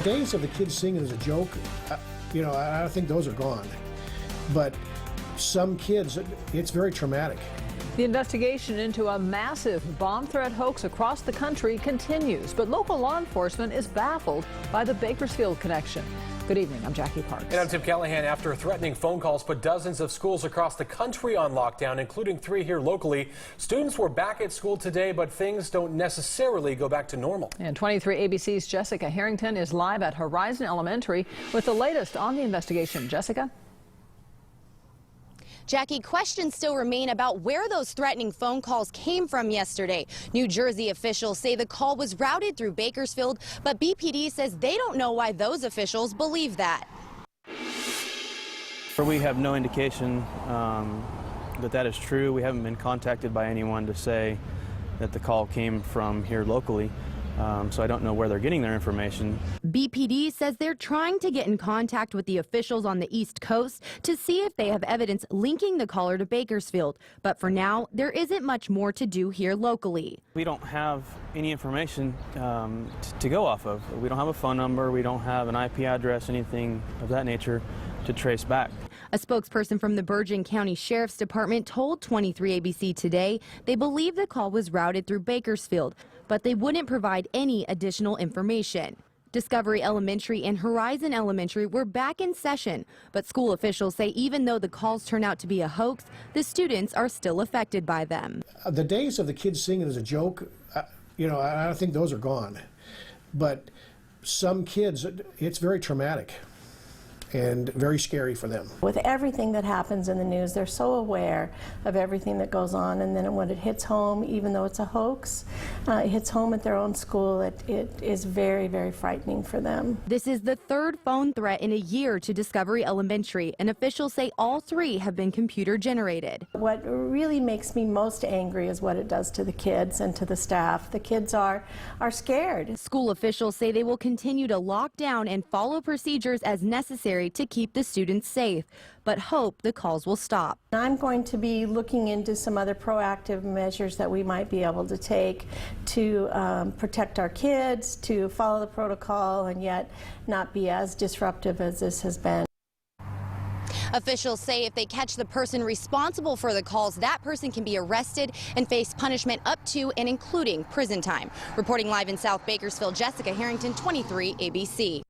The days of the kids singing as a joke, I think those are gone. But some kids, it's very traumatic. The investigation into a massive bomb threat hoax across the country continues, but local law enforcement is baffled by the Bakersfield connection. Good evening, I'm Jackie Parks. And I'm Tim Callahan. After threatening phone calls put dozens of schools across the country on lockdown, including 3 here locally, students were back at school today, but things don't necessarily go back to normal. And 23 ABC's Jessica Harrington is live at Horizon Elementary with the latest on the investigation. Jessica? Jackie, questions still remain about where those threatening phone calls came from yesterday. New Jersey officials say the call was routed through Bakersfield, but BPD says they don't know why those officials believe that. We have no indication that is true. We haven't been contacted by anyone to say that the call came from here locally. So I don't know where they're getting their information. BPD says they're trying to get in contact with the officials on the East Coast to see if they have evidence linking the caller to Bakersfield. But for now, there isn't much more to do here locally. We don't have any information to go off of. We don't have a phone number. We don't have an IP address, anything of that nature to trace back. A spokesperson from the Kern County Sheriff's Department told 23 ABC today they believe the call was routed through Bakersfield, but they wouldn't provide any additional information. Discovery Elementary and Horizon Elementary were back in session, but school officials say even though the calls turn out to be a hoax, the students are still affected by them. The days of the kids singing as a joke, I think those are gone. But some kids, it's very traumatic and very scary for them. With everything that happens in the news, they're so aware of everything that goes on, and then when it hits home, even though it's a hoax, it hits home at their own school, it is very, very frightening for them. This is the third phone threat in a year to Discovery Elementary, and officials say all 3 have been computer generated. What really makes me most angry is what it does to the kids and to the staff. The kids are scared. School officials say they will continue to lock down and follow procedures as necessary to keep the students safe, but hope the calls will stop. I'm going to be looking into some other proactive measures that we might be able to take to protect our kids, to follow the protocol, and yet not be as disruptive as this has been. Officials say if they catch the person responsible for the calls, that person can be arrested and face punishment up to and including prison time. Reporting live in South Bakersfield, Jessica Harrington, 23 ABC.